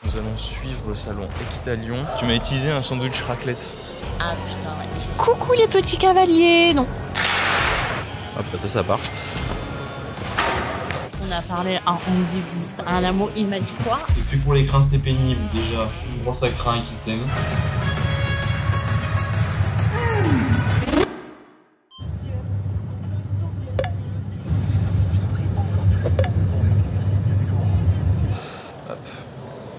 Nous allons suivre le salon Equita Lyon. Tu m'as utilisé un sandwich raclette. Ah putain, ouais. Coucou les petits cavaliers. Non. Hop, bah ça part. On a parlé à Andy Boost. Un amour, il m'a dit quoi? Et puis pour les crins, c'était pénible déjà. Une grosse à crin qui t'aime.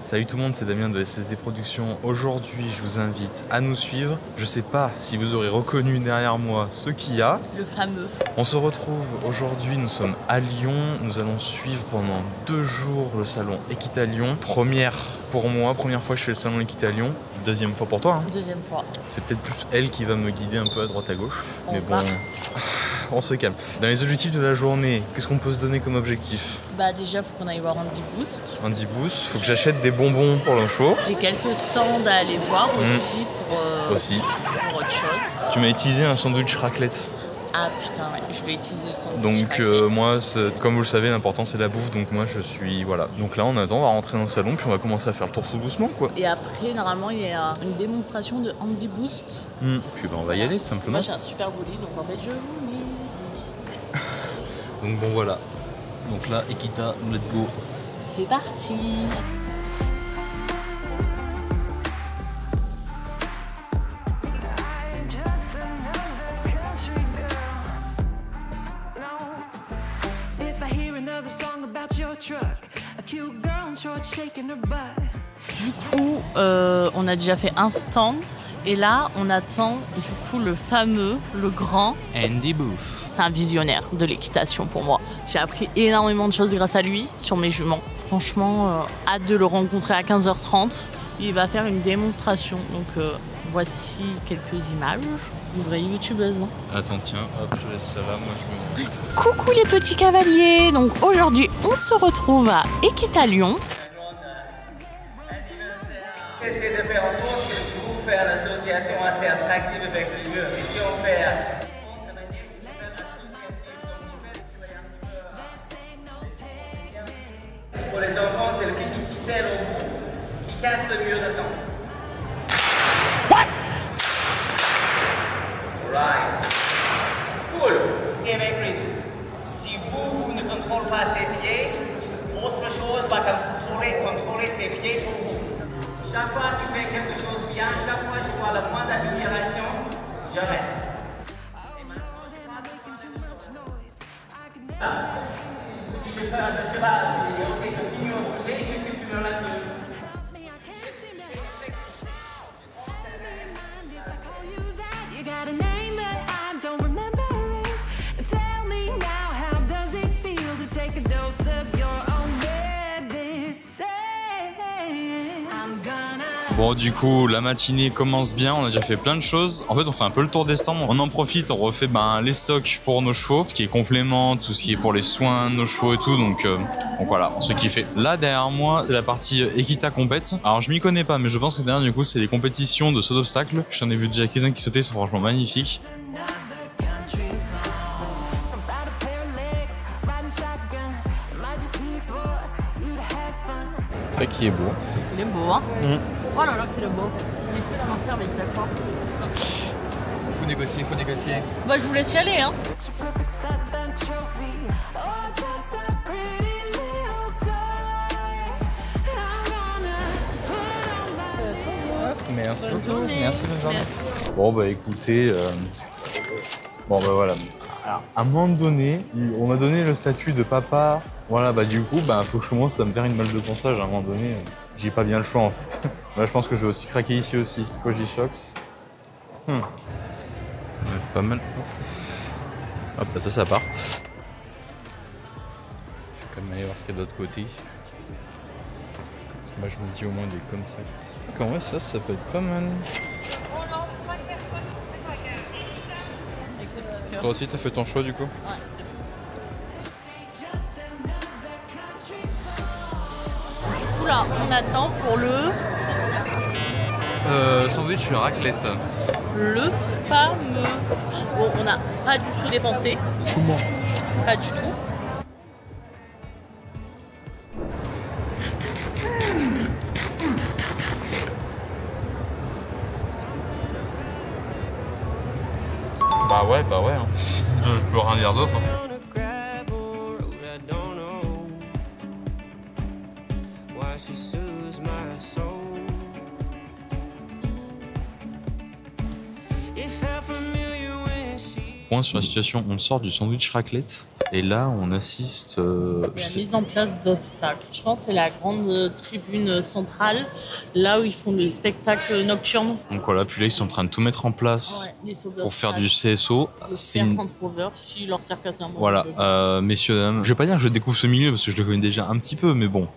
Salut tout le monde, c'est Damien de SSD Productions. Aujourd'hui, je vous invite à nous suivre. Je sais pas si vous aurez reconnu derrière moi ce qu'il y a. Le fameux. On se retrouve aujourd'hui, nous sommes à Lyon. Nous allons suivre pendant 2 jours le salon Equita Lyon. Première pour moi, première fois que je fais le salon Equita Lyon. Deuxième fois pour toi. Hein. Deuxième fois. C'est peut-être plus elle qui va me guider un peu à droite à gauche. Mais bon, va. On se calme. Dans les objectifs de la journée, qu'est-ce qu'on peut se donner comme objectif? Bah déjà, faut qu'on aille voir Andy Boost. Andy Boost, faut que j'achète des bonbons pour nos chevaux. J'ai quelques stands à aller voir aussi pour autre chose. Tu m'as utilisé un sandwich raclette. Ah putain, ouais, je vais utiliser le sandwich. Donc moi, comme vous le savez, l'important c'est la bouffe. Donc moi, je suis voilà. Donc là, on attend, on va rentrer dans le salon, puis on va commencer à faire le tour tout doucement, quoi. Et après, normalement, il y a une démonstration de Andy Boost. Puis on va y aller tout simplement. Moi, j'ai un super bolide, donc en fait, je vous lis. Donc bon, voilà. Donc là, Equita, let's go. C'est parti. Du coup, on a déjà fait un stand et là, on attend du coup le fameux, le grand Andy Boost. C'est un visionnaire de l'équitation pour moi. J'ai appris énormément de choses grâce à lui sur mes juments. Franchement, hâte de le rencontrer à 15h30. Il va faire une démonstration. Donc voici quelques images. Une vraie youtubeuse, non? Attends, tiens, hop, je laisse ça là, moi je me... Coucou les petits cavaliers. Donc aujourd'hui, on se retrouve à Equita Lyon. Essayer de faire en sorte que le groupe fait une association assez attractive avec les lieux. Et si on fait pour les enfants, c'est le pique qui serre au bout, qui casse le mur de son. Right. Cool. Et maintenant, si vous ne contrôlez pas ses pieds, autre chose va contrôler ses pieds pour vous. Chaque fois que tu fais quelque chose bien, chaque fois que je vois la moindre amélioration, j'arrête. Si je fais un cheval, je dis ok, continue à bouger jusqu'à ce que tu me lèves le... Bon, du coup, la matinée commence bien, on a déjà fait plein de choses. En fait, on fait un peu le tour des stands, on en profite, on refait les stocks pour nos chevaux, ce qui est complément, tout ce qui est pour les soins de nos chevaux et tout, donc voilà, on se kiffe. Là, derrière moi, c'est la partie Equita Compète. Alors, je m'y connais pas, mais je pense que derrière, du coup, c'est des compétitions de saut d'obstacles. J'en ai vu déjà quelques-uns qui sautaient, ils sont franchement magnifiques. C'est qui est beau. Il est beau, hein? Oh là là, qu'il est beau. Mais est-ce que la main ferme est d'accord? Faut négocier. Bah, je vous laisse y aller, hein. Merci beaucoup. Merci, bonne journée. Bon, bah écoutez, bon, bah voilà. Alors, à un moment donné, on m'a donné le statut de papa. Voilà, bah du coup, faut que je commence à me faire une balle de ponçage à un moment donné. J'ai pas bien le choix en fait. Là, je pense que je vais aussi craquer ici aussi. Koji Shox. Pas mal. Hop, bah ça part. Je vais quand même aller voir ce qu'il y a de l'autre côté. Moi, je me dis au moins des comme ça. En vrai, ça peut être pas mal. Toi aussi, t'as fait ton choix du coup? Ouais, c'est bon. Du coup, là, on attend pour le Sandwich raclette. Le fameux. Bon, on n'a pas du tout dépensé. Chouman. Pas du tout. Bah ouais, hein. Je peux rien dire d'autre. Hein. Point sur la situation, on sort du sandwich raclette et là on assiste la mise en place d'obstacles. Je pense que c'est la grande tribune centrale, là où ils font des spectacles nocturnes. Donc voilà, puis là ils sont en train de tout mettre en place pour faire du CSO. C'est une rover, si leur sert qu'à un moment. Voilà, messieurs, dames, je vais pas dire que je découvre ce milieu parce que je le connais déjà un petit peu, mais bon,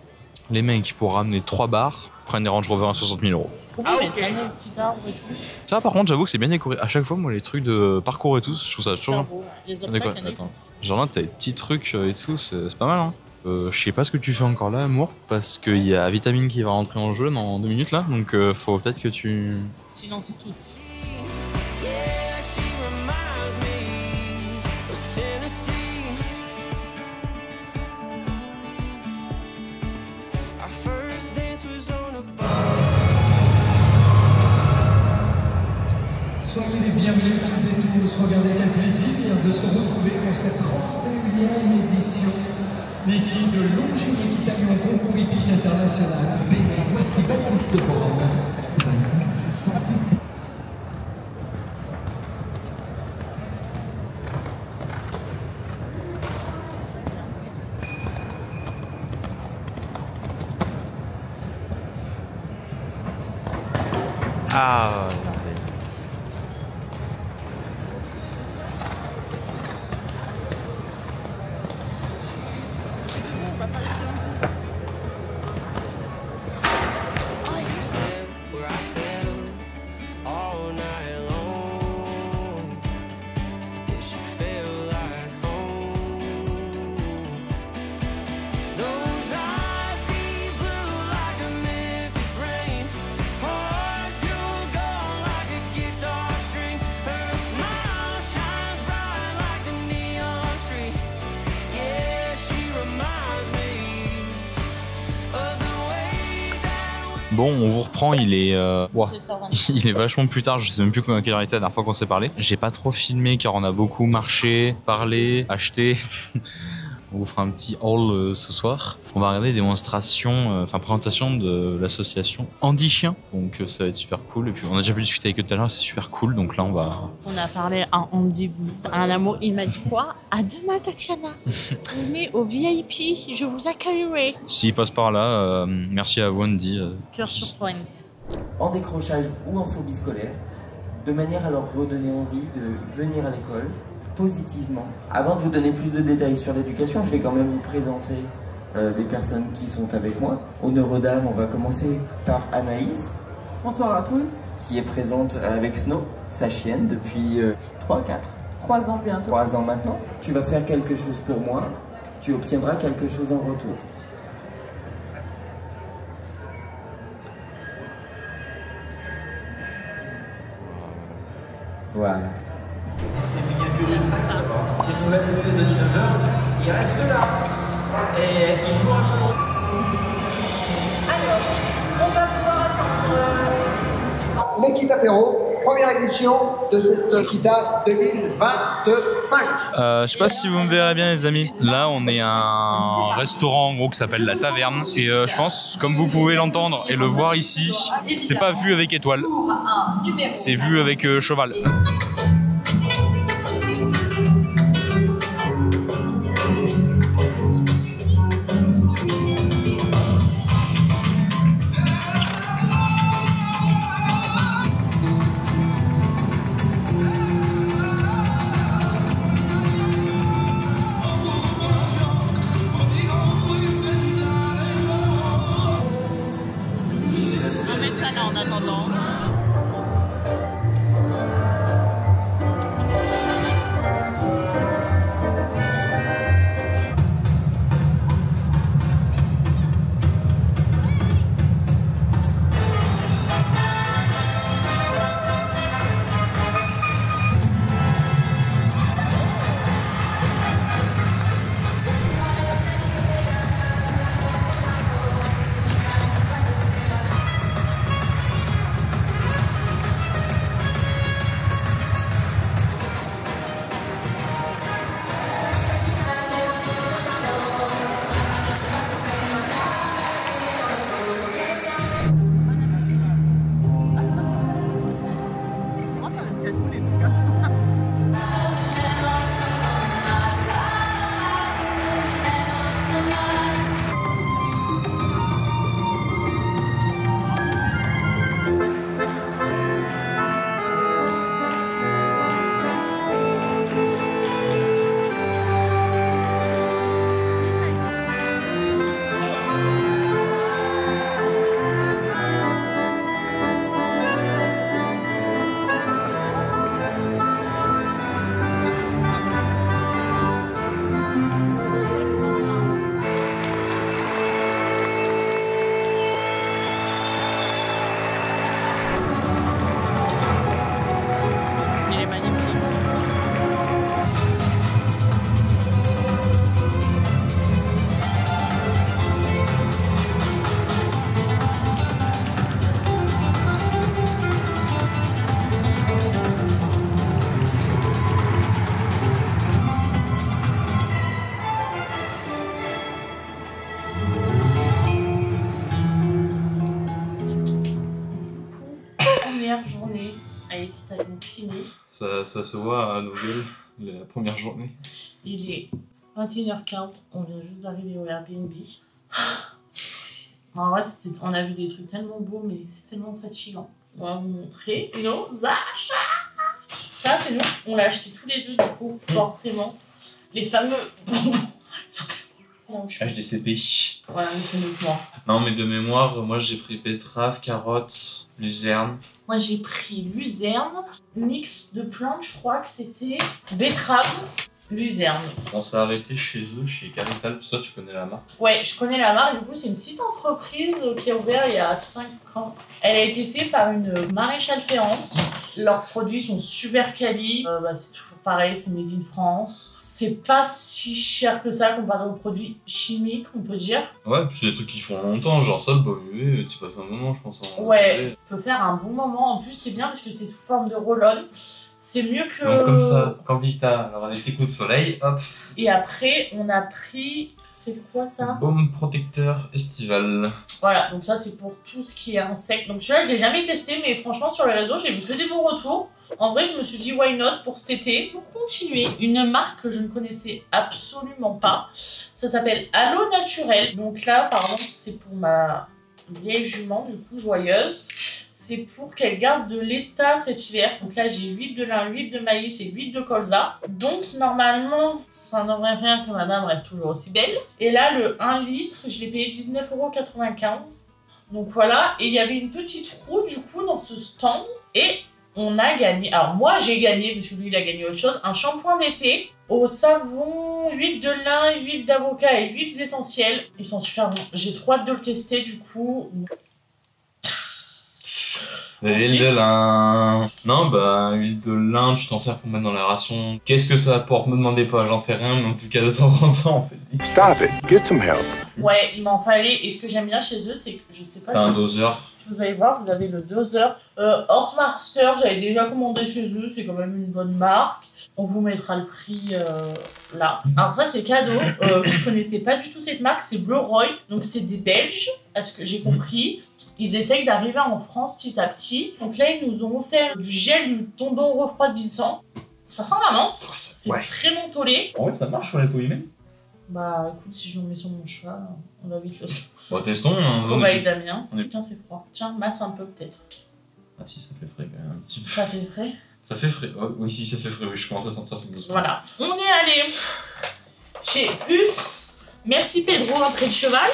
les mecs pour ramener 3 bars prennent des Range Rover à 60 000 €. C'est trop beau, mais t'as le petit arbre et tout. Ça, par contre, j'avoue que c'est bien décoré. À chaque fois, moi, les trucs de parcours et tout, je trouve ça toujours. Beau. Les obstacles, attends. Genre là, t'as des petits trucs et tout, c'est pas mal. Hein. Je sais pas ce que tu fais encore là, amour, parce qu'il y a Vitamine qui va rentrer en jeu dans 2 minutes là, donc faut peut-être que tu. Silence toutes. Soyez les bienvenus toutes et tous. Regardez quel plaisir de se retrouver pour cette 31e édition ici de Longines Équitable Concours hippique international. Voici Baptiste Borne. Ah. Bon, on vous reprend, il est il est vachement plus tard, je sais même plus à quelle heure il était la dernière fois qu'on s'est parlé. J'ai pas trop filmé car on a beaucoup marché, parlé, acheté. On vous fera un petit haul ce soir. On va regarder des démonstrations, présentation de l'association Andy Chien. Donc ça va être super cool. Et puis on a déjà pu discuter avec eux tout à l'heure, c'est super cool. Donc là on va... On a parlé à Andy Boost, un amour. Il m'a dit quoi? À demain Tatiana. Venez au VIP, je vous accueillerai. S'il passe par là, merci à vous Andy. Cœur sur toi Andy. En décrochage ou en phobie scolaire, de manière à leur redonner envie de venir à l'école positivement. Avant de vous donner plus de détails sur l'éducation, je vais quand même vous présenter les personnes qui sont avec moi. Honneur aux dames, on va commencer par Anaïs. Bonsoir à tous. Qui est présente avec Snow, sa chienne, depuis 3 ans bientôt. 3 ans maintenant. Tu vas faire quelque chose pour moi, tu obtiendras quelque chose en retour. Voilà. Cette nouvelle espèce de dinosaure, il reste là. Et il joue un peu. Alors, on va pouvoir attendre. L'équipe apéro, première édition de cette Kita 2025. Je sais pas si vous me verrez bien les amis. Là on est à un restaurant en gros qui s'appelle La Taverne. Et je pense, comme vous pouvez l'entendre et le voir ici, c'est pas vu avec étoile. C'est vu avec cheval. fini. Ça se voit à nos gueules, la première journée. Il est 21h15, on vient juste d'arriver au Airbnb. En vrai, on a vu des trucs tellement beaux, mais c'est tellement fatigant. On va vous montrer nos achats. Ça, c'est nous. On l'a acheté tous les deux, du coup, forcément. Les fameux bonbons sont tellement lourds. HDCP. Voilà, mais c'est mieux que moi. Non, mais de mémoire, moi j'ai pris betterave, carotte, luzerne. Moi, j'ai pris luzerne, mix de plantes, je crois que c'était betterave, luzerne. On s'est arrêté chez eux, chez Carital, toi tu connais la marque. Ouais, je connais la marque, du coup c'est une petite entreprise qui a ouvert il y a 5 ans. Elle a été faite par une maréchale ferrante. Leurs produits sont super quali. C'est toujours pareil, c'est made in France. C'est pas si cher que ça comparé aux produits chimiques, on peut dire. Ouais, puis c'est des trucs qui font longtemps, genre ça, bah oui, tu passes un moment, je pense. Ouais, tu peux faire un bon moment. En plus, c'est bien parce que c'est sous forme de roll-on. C'est mieux que... Donc comme ça, quand Vita, alors avec tes coups de soleil, hop. Et après, on a pris... C'est quoi ça? Baume protecteur estival. Voilà, donc ça c'est pour tout ce qui est insectes. Donc celui-là, je l'ai jamais testé, mais franchement, sur les réseaux, j'ai vu que des bons retours. En vrai, je me suis dit, why not pour cet été. Pour continuer, une marque que je ne connaissais absolument pas. Ça s'appelle Allo Naturel. Donc là, par exemple, c'est pour ma vieille jument, du coup, joyeuse. C'est pour qu'elle garde de l'état cet hiver. Donc là, j'ai huile de lin, huile de maïs et huile de colza. Donc normalement, ça n'aurait rien que madame reste toujours aussi belle. Et là, le 1 litre, je l'ai payé 19,95 €. Donc voilà. Et il y avait une petite roue du coup dans ce stand. Et on a gagné. Alors moi, j'ai gagné, parce que lui, il a gagné autre chose. Un shampoing d'été au savon, huile de lin, huile d'avocat et huiles essentielles. Ils sont super bons. J'ai trop hâte de le tester du coup. L'huile de lin. Non, bah, huile de lin, tu t'en sers pour mettre dans la ration. Qu'est-ce que ça apporte? Me demandez pas, j'en sais rien, mais en tout cas, de temps en temps, on fait des... Stop it, get some help. Ouais, il m'en fallait. Et ce que j'aime bien chez eux, c'est que je sais pas T'as un doseur. si vous allez voir, vous avez le doseur. Horse-Master, j'avais déjà commandé chez eux, c'est quand même une bonne marque. On vous mettra le prix là. Alors ça, c'est cadeau. Je connaissais pas du tout cette marque, c'est Bleu Roy. Donc c'est des Belges, à ce que j'ai compris. Ils essayent d'arriver en France petit à petit. Donc là, ils nous ont offert du gel du tendon refroidissant. Ça sent la menthe, c'est très mentholé. En vrai, ça marche sur les peaux humaines. Bah écoute, si je le mets sur mon cheval, on va vite le savoir. Bon, testons. Hein, Faut avec Damien. Putain, c'est froid. Tiens, masse un peu peut-être. Ah si, ça fait frais quand même un petit peu. Ça fait frais? Ça fait frais. Oh, oui, si, ça fait frais. Oui, je commence à sentir ce doucement. Voilà. On est allé chez Us. Merci Pedro, entrée de cheval.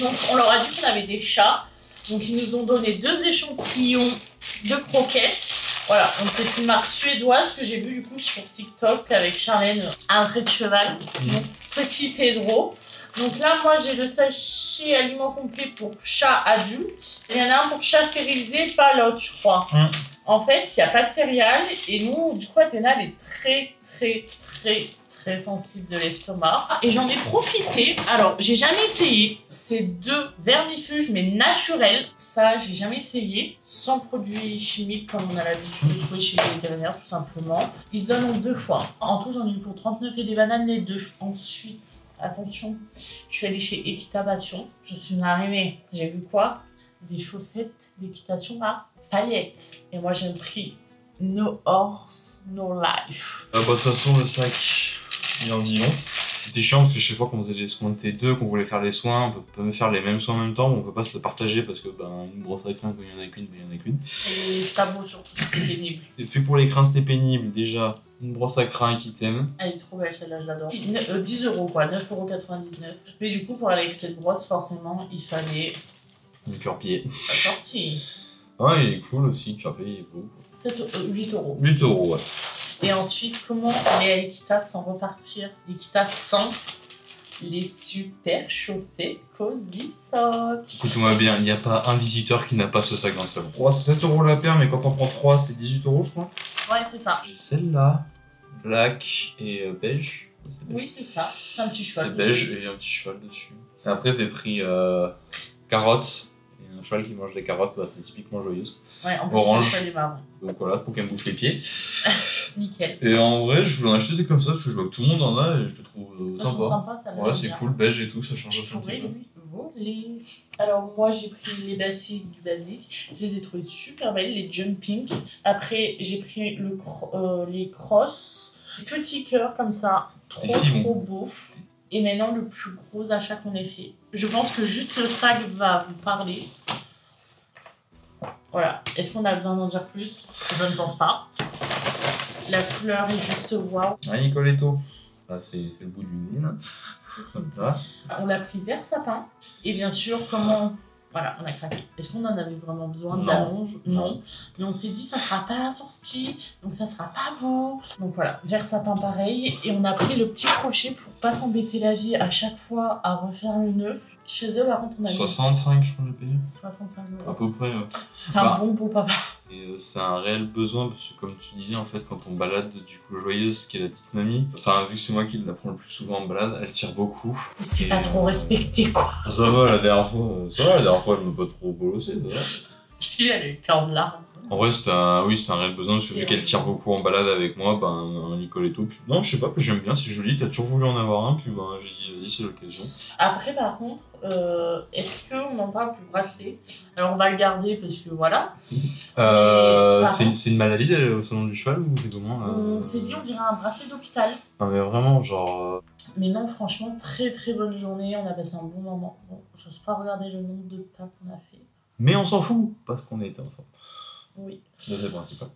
Donc on leur a dit qu'on avait des chats. Donc ils nous ont donné 2 échantillons de croquettes. Voilà, donc c'est une marque suédoise que j'ai vue du coup sur TikTok avec Charlène à un trait de cheval. Donc petit Pedro. Donc là, moi j'ai le sachet aliment complet pour chat adulte. Et il y en a un pour chat stérilisé, pas l'autre, je crois. En fait, il n'y a pas de céréales. Et nous, du coup, Athéna, elle est très sensible de l'estomac. Et j'en ai profité. Alors, j'ai jamais essayé. C'est 2 vermifuges, mais naturels. Ça, j'ai jamais essayé. Sans produits chimiques, comme on a l'habitude de trouver chez les vétérinaires, tout simplement. Ils se donnent en 2 fois. En tout, j'en ai eu pour 39 et des bananes, les 2. Ensuite, attention, je suis allée chez Équitation. Je suis arrivée. J'ai vu quoi? Des chaussettes d'équitation à paillettes. Et moi, j'ai pris No Horse, No Life. Bah, de toute façon, le sac, il en dit long. C'était chiant parce que chaque fois qu'on faisait les soins, on était 2, qu'on voulait faire les soins, on peut pas faire les mêmes soins en même temps, on peut pas se le partager parce que une brosse à crins, quand il y en a qu'une, il y en a qu'une. Et les sabots surtout, c'était pénible. Et fait pour les crins, c'était pénible. Déjà, une brosse à crins qui t'aime. Elle est trop belle celle-là, je l'adore. 10 € quoi, 9,99 €. Mais du coup, pour aller avec cette brosse, forcément, il fallait... Le cure-pied. La sortie. Ah, il est cool aussi, le cure-pied, il est beau. 8 €. 8 €, ouais. Et ensuite, comment aller à Equitas sans repartir d'Equitas sans les super chaussettes Cozy Sock. Écoute-moi bien, il n'y a pas un visiteur qui n'a pas ce sac dans le salon. Oh, c'est 7 € la paire, mais quand on prend 3, c'est 18 € je crois. Ouais, c'est ça. J'ai celle-là, black et beige. Oui, c'est ça. C'est un petit cheval. C'est beige et un petit cheval dessus. Et après, j'ai pris carottes. Et un cheval qui mange des carottes, bah, c'est typiquement joyeuse. Ouais, en plus, orange. le cheval est marron. Donc voilà, pour qu'elle me bouffe les pieds. Nickel. Et en vrai, je voulais en acheter des comme ça parce que je vois que tout le monde en a et je le trouve sympa. Ça Ouais, c'est cool, beige et tout, ça change aussi un petit peu. Lui volé. Alors moi j'ai pris les basiques du basique. Je les ai trouvées super belles, les jumping. Après j'ai pris les crosses. Petits cœurs comme ça. Trop beau. Et maintenant le plus gros achat qu'on ait fait. Je pense que juste le sac va vous parler. Voilà. Est-ce qu'on a besoin d'en dire plus? Je ne pense pas. La couleur est juste waouh. Ah, Nicoletto. Là, c'est le bout du nez, là. Comme ça. On l'a pris vert sapin. Et bien sûr, comment... Voilà, on a craqué. Est-ce qu'on en avait vraiment besoin de l'allonge? Non. Mais on s'est dit, ça sera pas assorti, donc ça sera pas beau. Donc voilà, vert sapin pareil. Et on a pris le petit crochet pour pas s'embêter la vie à chaque fois à refaire le nœud. Chez eux, par contre, on a 65, je crois que j'ai payé. 65 €. À peu près. C'est un bon beau papa. Et c'est un réel besoin, parce que comme tu disais, en fait, quand on balade du coup Joyeuse, qui est la petite mamie, enfin, vu que c'est moi qui la prends le plus souvent en balade, elle tire beaucoup. Parce qu'il est pas trop respecté, quoi. Ça va, la dernière fois, elle m'a pas trop bolossé, ça va. Si, elle a eu peur de l'arbre. En vrai, c'était un réel besoin, parce que vu qu'elle tire beaucoup en balade avec moi, ben, un Nicoletto. Puis... Non, je sais pas, j'aime bien, c'est joli, t'as toujours voulu en avoir un, puis ben, j'ai dit, vas-y, c'est l'occasion. Après, par contre, est-ce qu'on en parle du bracelet? Alors, on va le garder parce que voilà. C'est une maladie au salon du cheval, ou c'est comment On s'est dit, on dirait un bracelet d'hôpital. Non, mais vraiment, genre. Mais non, franchement, très très bonne journée, on a passé un bon moment. Bon, j'ose pas regarder le nombre de pas qu'on a fait. Mais on s'en fout, parce qu'on était ensemble. Oui. C'est le principal.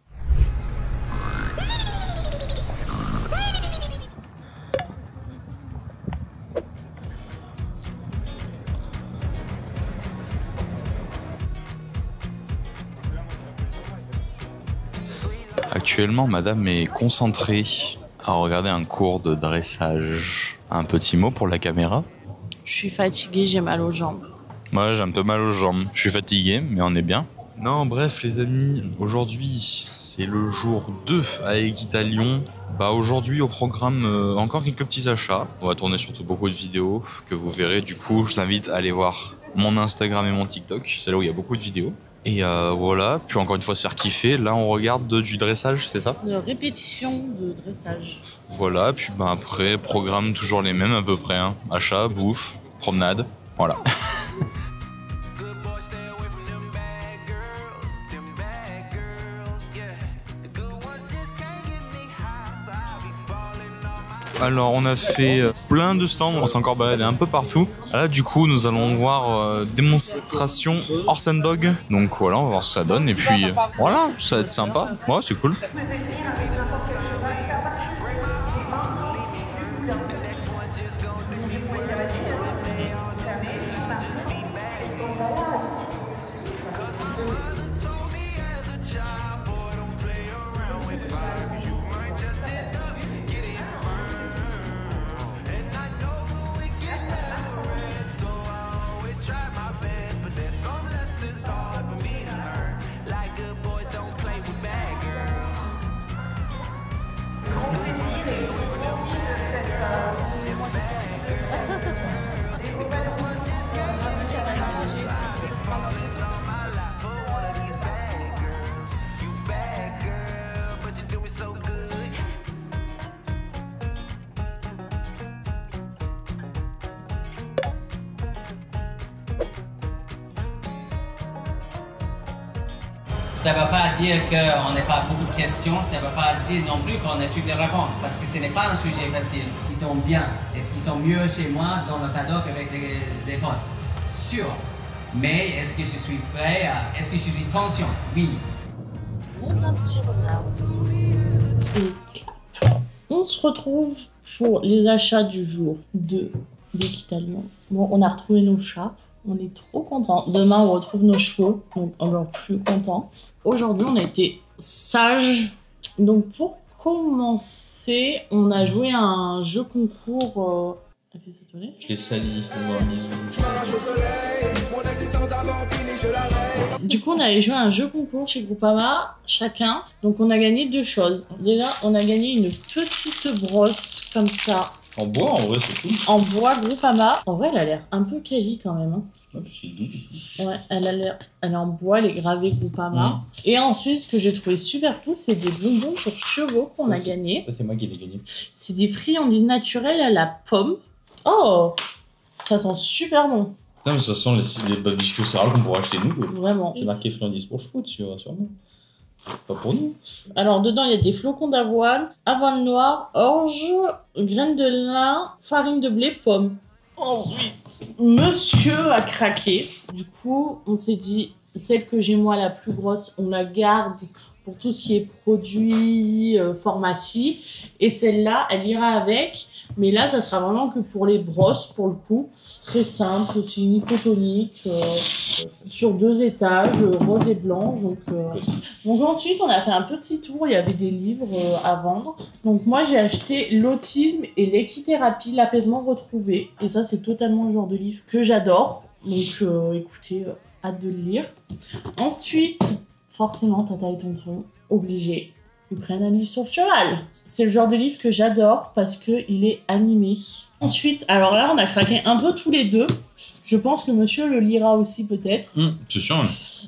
Actuellement, madame est concentrée à regarder un cours de dressage. Un petit mot pour la caméra? Je suis fatiguée, j'ai mal aux jambes. Moi, j'ai un peu mal aux jambes. Je suis fatigué, mais on est bien. Non, bref, les amis, aujourd'hui, c'est le jour 2 à Equita-Lyon. Bah, aujourd'hui, au programme, encore quelques petits achats. On va tourner surtout beaucoup de vidéos que vous verrez. Du coup, je vous invite à aller voir mon Instagram et mon TikTok. C'est là où il y a beaucoup de vidéos. Et voilà, puis encore une fois, se faire kiffer. Là, on regarde du dressage, c'est ça? De répétition de dressage. Voilà, puis bah, après, programme toujours les mêmes à peu près. Hein. Achat, bouffe, promenade, voilà. Alors on a fait plein de stands, on s'est encore baladé un peu partout. Là du coup nous allons voir démonstration horse and dog. Donc voilà, on va voir ce que ça donne et puis voilà, ça va être sympa. Ouais, c'est cool. Ça ne veut pas dire qu'on n'a pas beaucoup de questions, ça ne veut pas dire non plus qu'on a toutes les réponses, parce que ce n'est pas un sujet facile. Ils sont bien. Est-ce qu'ils sont mieux chez moi dans le paddock avec des potes? Sûr. Mais est-ce que je suis prêt à... Est-ce que je suis conscient? Oui. Un petit renard. On se retrouve pour les achats du jour 2 d'Equita-Lyon. Bon, on a retrouvé nos chats. On est trop contents. Demain, on retrouve nos chevaux, donc encore plus contents. Aujourd'hui, on a été sages. Donc, pour commencer, on a joué à un jeu concours. Je l'ai sali, Du coup, on avait joué à un jeu concours chez Groupama, chacun. Donc, on a gagné 2 choses. Déjà, on a gagné une petite brosse comme ça. En bois, en vrai, c'est cool. En bois Groupama. En vrai, elle a l'air un peu quali quand même. Hein. C'est doux. Ouais, elle est en bois, elle est gravée Groupama. Et ensuite, ce que j'ai trouvé super cool, c'est des bonbons pour chevaux qu'on a gagné. Ça, c'est moi qui l'ai gagné. C'est des friandises naturelles à la pomme. Oh, ça sent super bon. Non, mais ça sent les biscuits au céréales qu'on pourrait acheter nous. Vraiment. C'est marqué friandises pour chevaux sur nous. Pas pour nous. Alors dedans il y a des flocons d'avoine, avoine noire, orge, graines de lin, farine de blé, pommes. Ensuite, monsieur a craqué. Du coup, on s'est dit, celle que j'ai moi la plus grosse, on la garde pour tout ce qui est produits, pharmacie. Et celle-là, elle ira avec. Mais là, ça sera vraiment que pour les brosses, pour le coup. Très simple, c'est une icotonique, sur 2 étages, rose et blanche. Donc ensuite, on a fait un petit tour, il y avait des livres à vendre. Donc moi, j'ai acheté l'autisme et l'équithérapie, l'apaisement retrouvé. Et ça, c'est totalement le genre de livre que j'adore. Donc écoutez, hâte de le lire. Ensuite, forcément, Tata et Tonton, obligés. Ils prennent un livre sur le cheval. C'est le genre de livre que j'adore parce qu'il est animé. Ensuite, alors là, on a craqué un peu tous les deux. Je pense que monsieur le lira aussi peut-être. C'est sûr.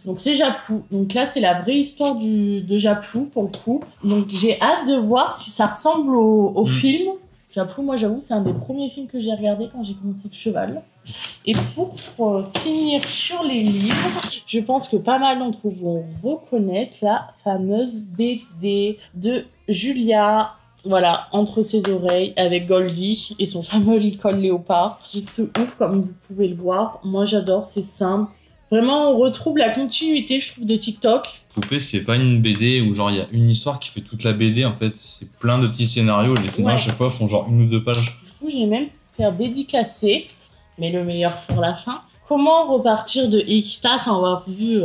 Donc c'est Japlou. Donc là, c'est la vraie histoire de Japlou pour le coup. Donc j'ai hâte de voir si ça ressemble au film. Japlou, moi j'avoue, c'est un des premiers films que j'ai regardé quand j'ai commencé le cheval. Et pour finir sur les livres, je pense que pas mal d'entre vous vont reconnaître la fameuse BD de Julia, voilà, Entre ses oreilles, avec Goldie et son fameux col léopard. Juste ouf, comme vous pouvez le voir. Moi j'adore, c'est simple. Vraiment, on retrouve la continuité, je trouve, de TikTok. Poupée, c'est pas une BD où genre il y a une histoire qui fait toute la BD. En fait, c'est plein de petits scénarios. Les scénarios à chaque fois font genre 1 ou 2 pages. Du coup, j'ai même faire dédicacer, mais le meilleur pour la fin. Comment repartir de Equita sans avoir vu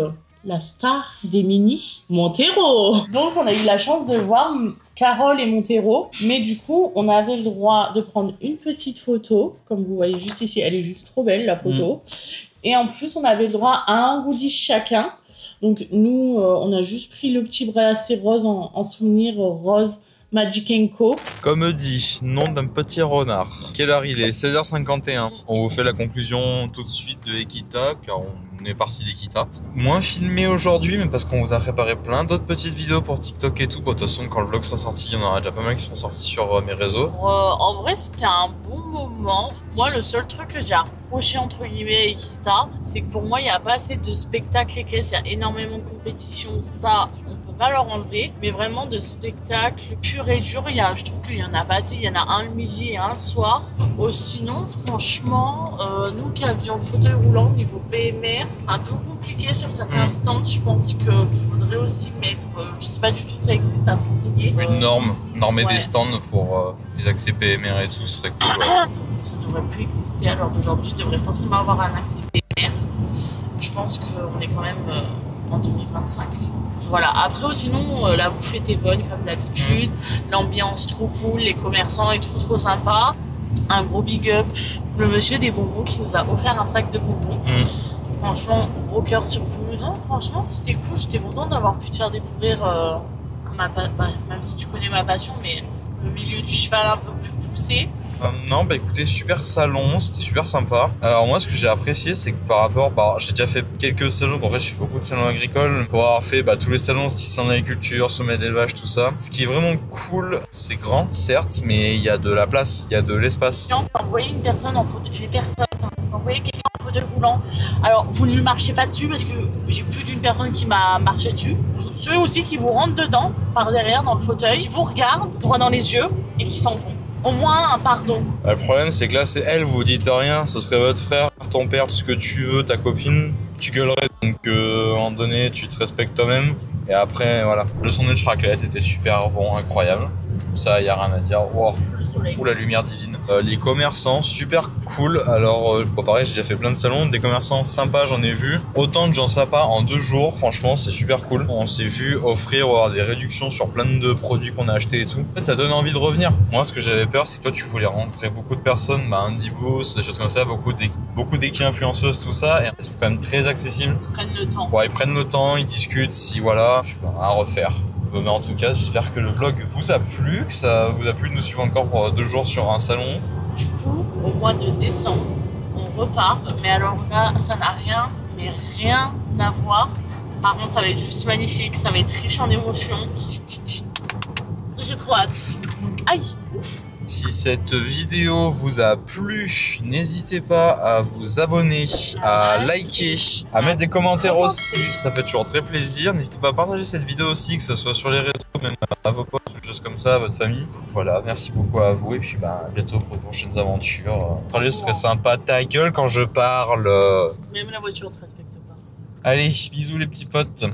la star des mini, Montero. Donc, on a eu la chance de voir Carole et Montero, mais du coup, on avait le droit de prendre une petite photo, comme vous voyez juste ici. Elle est juste trop belle, la photo. Et en plus, on avait le droit à un goodie chacun. Donc, nous, on a juste pris le petit bracelet rose en souvenir rose Magic & Co. Comme dit, nom d'un petit renard. Quelle heure il est? 16h51. On vous fait la conclusion tout de suite de Equita, car on est parti d'Equita. Moins filmé aujourd'hui, mais parce qu'on vous a préparé plein d'autres petites vidéos pour TikTok et tout. Bon, de toute façon, quand le vlog sera sorti, il y en aura déjà pas mal qui seront sortis sur mes réseaux. En vrai, c'était un bon moment. Moi, le seul truc que j'ai à reprocher, entre guillemets, à Equita, c'est que pour moi, il n'y a pas assez de spectacles et caisses. Il y a énormément de compétitions. Ça, on peut pas leur enlever. Mais vraiment, de spectacles purs et durs, je trouve qu'il y en a pas assez. Il y en a un le midi et un le soir. Sinon, franchement, nous qui avions le fauteuil roulant au niveau PMR, un peu compliqué sur certains stands. Je pense qu'il faudrait aussi mettre, je sais pas du tout si ça existe, à se renseigner. Une normer des stands pour les accès PMR et tout, ce serait cool. Ça devrait plus exister à l'heure d'aujourd'hui. Il devrait forcément avoir un accès PMR. Je pense qu'on est quand même en 2025. Voilà, après sinon la bouffe était bonne comme d'habitude, l'ambiance trop cool, les commerçants et tout trop sympa. Un gros big up, le monsieur des bonbons qui nous a offert un sac de bonbons. Franchement, gros cœur sur vous. Non, franchement, c'était cool, j'étais contente d'avoir pu te faire découvrir même si tu connais ma passion, mais le milieu du cheval un peu plus poussé. Non, bah écoutez, super salon, c'était super sympa. Alors moi, ce que j'ai apprécié, c'est que par rapport, j'ai déjà fait quelques salons, en vrai j'ai fait beaucoup de salons agricoles, pour avoir fait tous les salons style salon d'agriculture, sommet d'élevage, tout ça. Ce qui est vraiment cool, c'est grand, certes, mais il y a de la place, il y a de l'espace. Quand vous voyez une personne en fauteuil, quand vous voyez quelqu'un en fauteuil roulant, alors vous ne lui marchez pas dessus parce que j'ai plus d'une personne qui m'a marché dessus. Ceux aussi qui vous rentrent dedans, par derrière, dans le fauteuil, qui vous regardent droit dans les yeux et qui s'en vont. Au moins un pardon. Le problème, c'est que là, c'est elle, vous dites rien, ce serait votre frère, ton père, tout ce que tu veux, ta copine, tu gueulerais. Donc, à un moment donné, tu te respectes toi-même. Et après, voilà. Le sandwich raclette était super bon, incroyable. Ça, y a rien à dire. Wow. Ou la lumière divine. Les commerçants, super cool. Alors, pareil, j'ai déjà fait plein de salons. Des commerçants sympas, j'en ai vu. Autant de gens sympas en 2 jours. Franchement, c'est super cool. On s'est vu offrir ou avoir des réductions sur plein de produits qu'on a achetés et tout. En fait, ça donne envie de revenir. Moi, ce que j'avais peur, c'est que toi, tu voulais rencontrer beaucoup de personnes. Andy Boost, des choses comme ça. Beaucoup d'équi-influenceuses, tout ça. Et elles sont quand même très accessibles. Ils prennent le temps. Ouais, ils prennent le temps, ils discutent. Si voilà, à refaire. Mais en tout cas, j'espère que le vlog vous a plu, que ça vous a plu de nous suivre encore pour 2 jours sur un salon. Du coup, au mois de décembre, on repart. Mais alors là, ça n'a rien à voir. Par contre, ça va être juste magnifique, ça va être riche en émotions. J'ai trop hâte. Aïe, ouf. Si cette vidéo vous a plu, n'hésitez pas à vous abonner, à liker, à mettre des commentaires aussi, ça fait toujours très plaisir. N'hésitez pas à partager cette vidéo aussi, que ce soit sur les réseaux, même à vos potes, ou des choses comme ça, à votre famille. Voilà, merci beaucoup à vous et puis à bientôt pour de prochaines aventures. Le trajet serait sympa, ta gueule quand je parle. Même la voiture ne te respecte pas. Allez, bisous les petits potes.